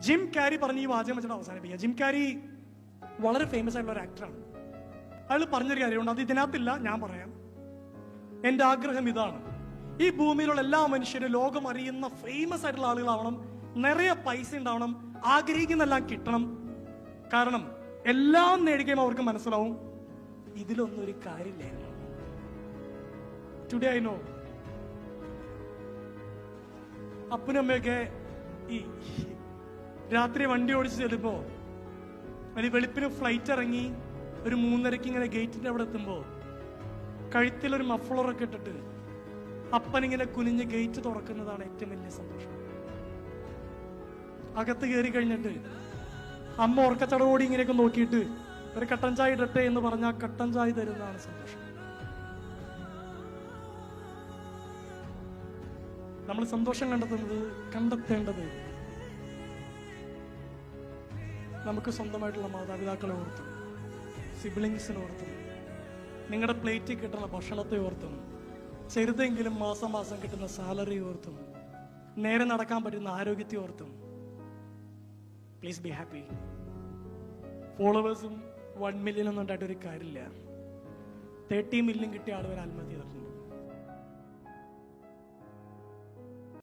Gym കാരി പറഞ്ഞ ഈ വാചകം വെച്ചിട്ട് അവസാനിപ്പിക്കുക. ജിം കാരി വളരെ ഫേമസ് ആയിട്ടുള്ള ഒരു ആക്ടറാണ്. അയാൾ പറഞ്ഞൊരു കാര്യമുണ്ട്, അത് ഇതിനകത്തില്ല, ഞാൻ പറയാം. എൻ്റെ ആഗ്രഹം ഇതാണ്: ഈ ഭൂമിയിലുള്ള എല്ലാ മനുഷ്യരും ലോകം അറിയുന്ന ഫേമസ് ആയിട്ടുള്ള ആളുകളാവണം, നിറയെ പൈസ ഉണ്ടാവണം, ആഗ്രഹിക്കുന്നെല്ലാം കിട്ടണം. കാരണം എല്ലാം നേടിക്കുമ്പോൾ അവർക്ക് മനസ്സിലാവും ഇതിലൊന്നും ഒരു കാര്യമില്ലായിരുന്നു. ടുഡേ ഐ നോ അപ്പനും അമ്മയൊക്കെ ഈ രാത്രി വണ്ടി ഓടിച്ച് ചെല്ലുമ്പോ, അല്ലെങ്കിൽ വെളുപ്പിന് ഫ്ലൈറ്റ് ഇറങ്ങി ഒരു 3:30 ഇങ്ങനെ ഗേറ്റിന്റെ അവിടെ എത്തുമ്പോ കഴുത്തിലൊരു മഫ്ളറൊക്കെ ഇട്ടിട്ട് അപ്പനിങ്ങനെ കുനിഞ്ഞ് ഗേറ്റ് തുറക്കുന്നതാണ് ഏറ്റവും വലിയ സന്തോഷം. അകത്ത് കയറി കഴിഞ്ഞിട്ട് അമ്മ ഉറക്കച്ചടവോടി ഇങ്ങനെയൊക്കെ നോക്കിയിട്ട് ഒരു കട്ടൻ ചായ ഇടട്ടെ എന്ന് പറഞ്ഞാൽ കട്ടൻ ചായ തരുന്നതാണ് സന്തോഷം. നമ്മൾ സന്തോഷം കണ്ടെത്തേണ്ടത് നമുക്ക് സ്വന്തമായിട്ടുള്ള മാതാപിതാക്കളെ ഓർത്തും, സിബ്ലിങ്സിനെ ഓർത്തും, നിങ്ങളുടെ പ്ലേറ്റിൽ കിട്ടുന്ന ഭക്ഷണത്തെ ഓർത്തും, ചെറുതെങ്കിലും മാസം മാസം കിട്ടുന്ന സാലറി ഓർത്തും, നേരെ നടക്കാൻ പറ്റുന്ന ആരോഗ്യത്തെ ഓർത്തും. Please be happy. ഫോളോവേഴ്സും 1 മില്യൺ ഒന്നും ഉണ്ടായിട്ട് ഒരു കാര്യമില്ല. 30 മില്യൺ കിട്ടിയ ആൾ വരെ ആത്മഹത്യ ചെയ്തിട്ടുണ്ട്.